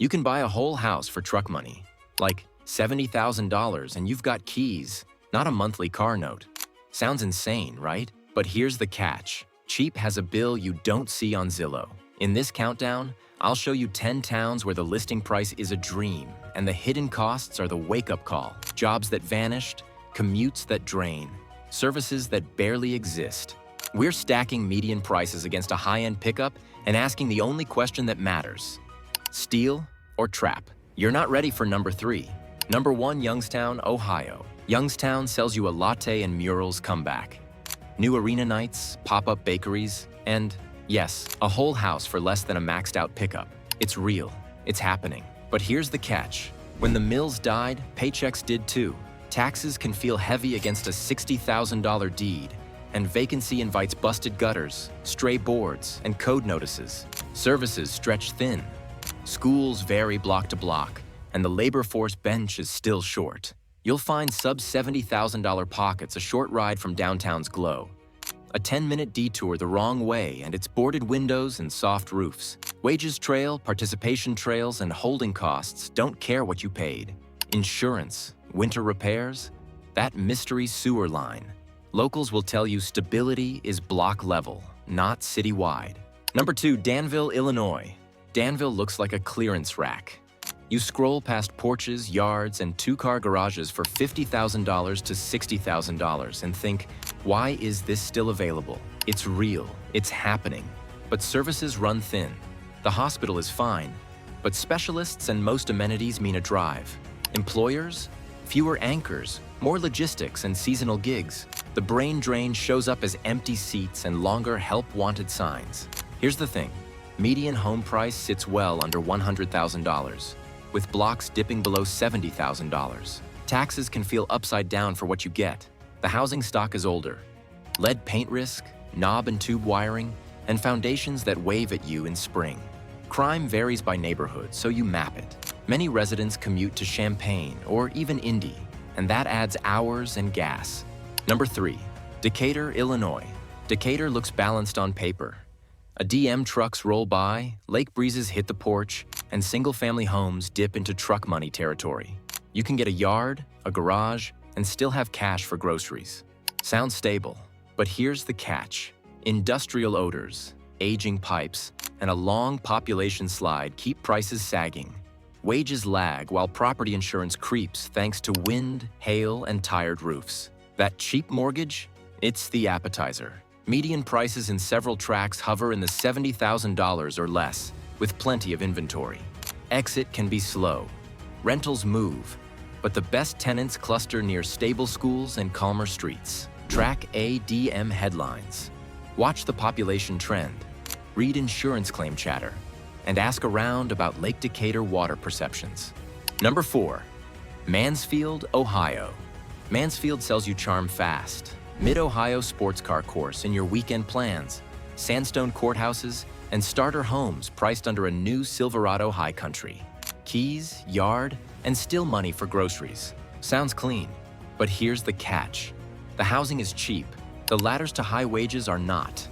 You can buy a whole house for truck money, like $70,000, and you've got keys, not a monthly car note. Sounds insane, right? But here's the catch. Cheap has a bill you don't see on Zillow. In this countdown, I'll show you 10 towns where the listing price is a dream, and the hidden costs are the wake-up call. Jobs that vanished, commutes that drain, services that barely exist. We're stacking median prices against a high-end pickup and asking the only question that matters: steal or trap? You're not ready for number 3. Number 1, Youngstown, Ohio. Youngstown sells you a latte and murals comeback. New arena nights, pop-up bakeries, and yes, a whole house for less than a maxed-out pickup. It's real. It's happening. But here's the catch. When the mills died, paychecks did too. Taxes can feel heavy against a $60,000 deed, and vacancy invites busted gutters, stray boards, and code notices. Services stretch thin. Schools vary block to block, and the labor force bench is still short. You'll find sub-$70,000 pockets a short ride from downtown's glow. A 10-minute detour the wrong way, and it's boarded windows and soft roofs. Wages trail, participation trails, and holding costs don't care what you paid. Insurance, winter repairs, that mystery sewer line. Locals will tell you stability is block level, not citywide. Number 2, Danville, Illinois. Danville looks like a clearance rack. You scroll past porches, yards, and 2-car garages for $50,000 to $60,000 and think, why is this still available? It's real, it's happening. But services run thin. The hospital is fine, but specialists and most amenities mean a drive. Employers? Fewer anchors, more logistics and seasonal gigs. The brain drain shows up as empty seats and longer help-wanted signs. Here's the thing. Median home price sits well under $100,000, with blocks dipping below $70,000. Taxes can feel upside down for what you get. The housing stock is older. Lead paint risk, knob and tube wiring, and foundations that wave at you in spring. Crime varies by neighborhood, so you map it. Many residents commute to Champaign or even Indy, and that adds hours and gas. Number 3, Decatur, Illinois. Decatur looks balanced on paper. A DM trucks roll by, lake breezes hit the porch, and single-family homes dip into truck money territory. You can get a yard, a garage, and still have cash for groceries. Sounds stable, but here's the catch. Industrial odors, aging pipes, and a long population slide keep prices sagging. Wages lag while property insurance creeps thanks to wind, hail, and tired roofs. That cheap mortgage? It's the appetizer. Median prices in several tracts hover in the $70,000 or less, with plenty of inventory. Exit can be slow. Rentals move, but the best tenants cluster near stable schools and calmer streets. Track ADM headlines. Watch the population trend. Read insurance claim chatter. And ask around about Lake Decatur water perceptions. Number 4, Mansfield, Ohio. Mansfield sells you charm fast. Mid-Ohio sports car course in your weekend plans, sandstone courthouses, and starter homes priced under a new Silverado high country. Keys, yard, and still money for groceries. Sounds clean, but here's the catch. The housing is cheap. The ladders to high wages are not.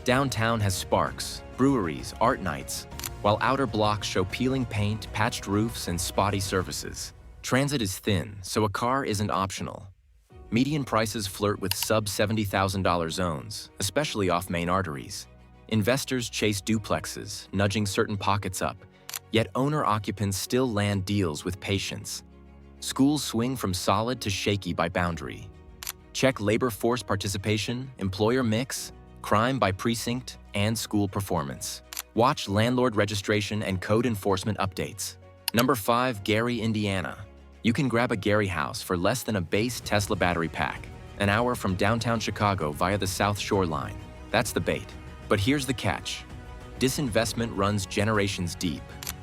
Downtown has sparks, breweries, art nights, while outer blocks show peeling paint, patched roofs, and spotty services. Transit is thin, so a car isn't optional. Median prices flirt with sub-$70,000 zones, especially off main arteries. Investors chase duplexes, nudging certain pockets up, yet owner-occupants still land deals with patience. Schools swing from solid to shaky by boundary. Check labor force participation, employer mix, crime by precinct, and school performance. Watch landlord registration and code enforcement updates. Number 5, Gary, Indiana. You can grab a Gary house for less than a base Tesla battery pack, an hour from downtown Chicago via the South Shore line. That's the bait. But here's the catch. Disinvestment runs generations deep.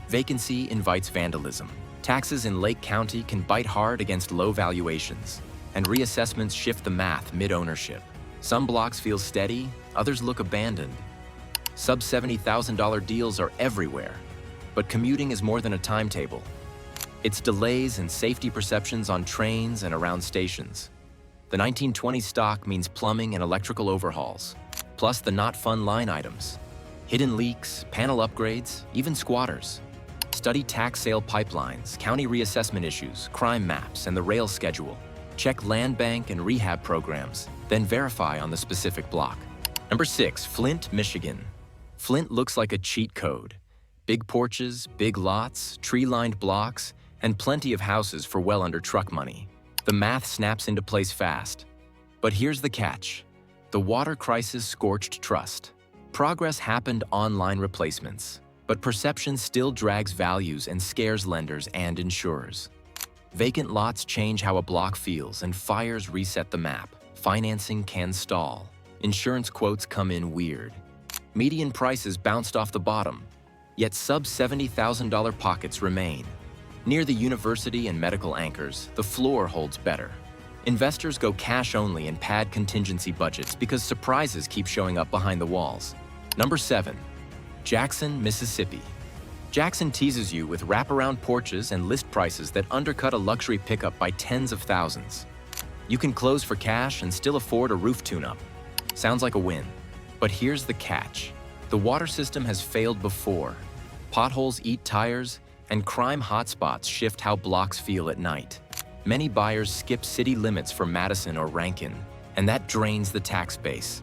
Vacancy invites vandalism. Taxes in Lake County can bite hard against low valuations, and reassessments shift the math mid-ownership. Some blocks feel steady, others look abandoned. Sub-$70,000 deals are everywhere, but commuting is more than a timetable. It's delays and safety perceptions on trains and around stations. The 1920 stock means plumbing and electrical overhauls, plus the not fun line items. Hidden leaks, panel upgrades, even squatters. Study tax sale pipelines, county reassessment issues, crime maps, and the rail schedule. Check land bank and rehab programs, then verify on the specific block. Number 6, Flint, Michigan. Flint looks like a cheat code. Big porches, big lots, tree-lined blocks, and plenty of houses for well under truck money. The math snaps into place fast. But here's the catch. The water crisis scorched trust. Progress happened on line replacements, but perception still drags values and scares lenders and insurers. Vacant lots change how a block feels, and fires reset the map. Financing can stall. Insurance quotes come in weird. Median prices bounced off the bottom, yet sub-$70,000 pockets remain. Near the university and medical anchors, the floor holds better. Investors go cash only and pad contingency budgets because surprises keep showing up behind the walls. Number 7, Jackson, Mississippi. Jackson teases you with wraparound porches and list prices that undercut a luxury pickup by tens of thousands. You can close for cash and still afford a roof tune-up. Sounds like a win. But here's the catch. The water system has failed before. Potholes eat tires, and crime hotspots shift how blocks feel at night. Many buyers skip city limits for Madison or Rankin, and that drains the tax base.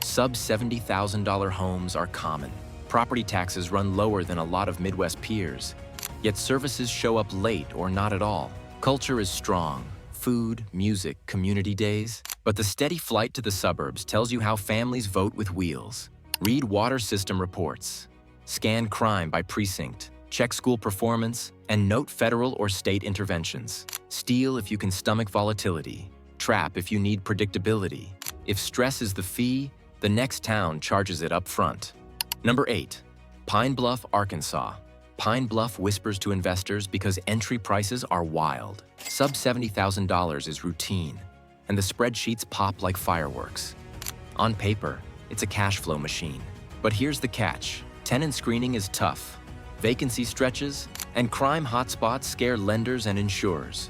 Sub-$70,000 homes are common. Property taxes run lower than a lot of Midwest peers. Yet services show up late or not at all. Culture is strong. Food, music, community days. But the steady flight to the suburbs tells you how families vote with wheels. Read water system reports. Scan crime by precinct. Check school performance, and note federal or state interventions. Steal if you can stomach volatility. Trap if you need predictability. If stress is the fee, the next town charges it up front. Number 8, Pine Bluff, Arkansas. Pine Bluff whispers to investors because entry prices are wild. Sub $70,000 is routine, and the spreadsheets pop like fireworks. On paper, it's a cash flow machine. But here's the catch. Tenant screening is tough. Vacancy stretches, and crime hotspots scare lenders and insurers.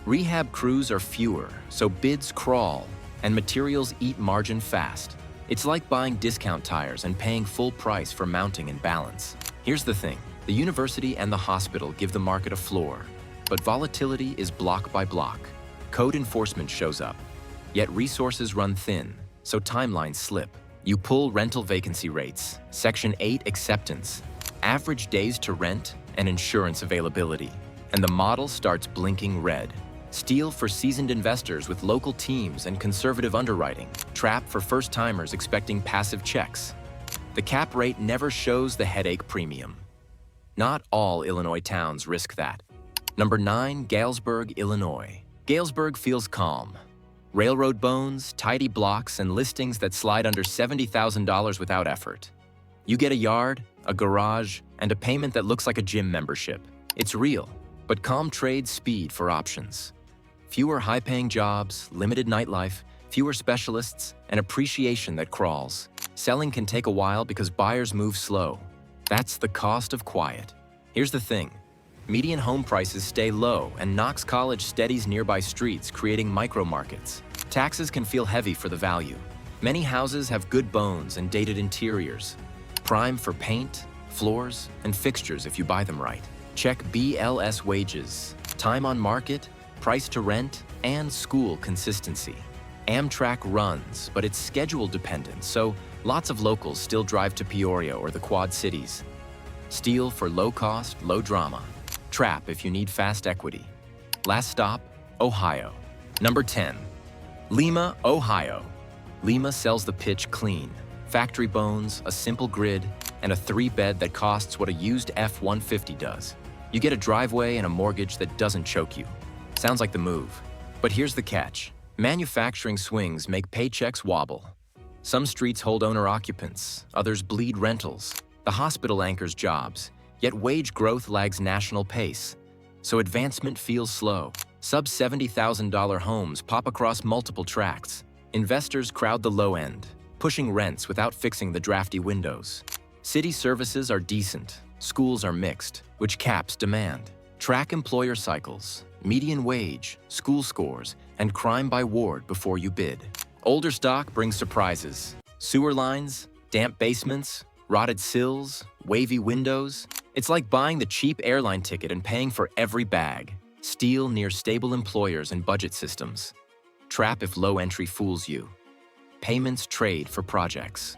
Rehab crews are fewer, so bids crawl, and materials eat margin fast. It's like buying discount tires and paying full price for mounting and balance. Here's the thing. The university and the hospital give the market a floor, but volatility is block by block. Code enforcement shows up, yet resources run thin, so timelines slip. You pull rental vacancy rates, Section 8 acceptance, average days to rent, and insurance availability. And the model starts blinking red. Steal for seasoned investors with local teams and conservative underwriting. Trap for first-timers expecting passive checks. The cap rate never shows the headache premium. Not all Illinois towns risk that. Number 9, Galesburg, Illinois. Galesburg feels calm. Railroad bones, tidy blocks, and listings that slide under $70,000 without effort. You get a yard, a garage, and a payment that looks like a gym membership. It's real, but calm trades speed for options. Fewer high-paying jobs, limited nightlife, fewer specialists, and appreciation that crawls. Selling can take a while because buyers move slow. That's the cost of quiet. Here's the thing. Median home prices stay low, and Knox College steadies nearby streets, creating micro-markets. Taxes can feel heavy for the value. Many houses have good bones and dated interiors. Prime for paint, floors, and fixtures if you buy them right. Check BLS wages, time on market, price to rent, and school consistency. Amtrak runs, but it's schedule dependent, so lots of locals still drive to Peoria or the Quad Cities. Steal for low cost, low drama. Trap if you need fast equity. Last stop, Ohio. Number 10, Lima, Ohio. Lima sells the pitch clean. Factory bones, a simple grid, and a 3-bed that costs what a used F-150 does. You get a driveway and a mortgage that doesn't choke you. Sounds like the move. But here's the catch. Manufacturing swings make paychecks wobble. Some streets hold owner-occupants, others bleed rentals. The hospital anchors jobs, yet wage growth lags national pace. So advancement feels slow. Sub-$70,000 homes pop across multiple tracts. Investors crowd the low end, pushing rents without fixing the drafty windows. City services are decent, schools are mixed, which caps demand. Track employer cycles, median wage, school scores, and crime by ward before you bid. Older stock brings surprises. Sewer lines, damp basements, rotted sills, wavy windows. It's like buying the cheap airline ticket and paying for every bag. Steal near stable employers and budget systems. Trap if low entry fools you. Payments trade for projects.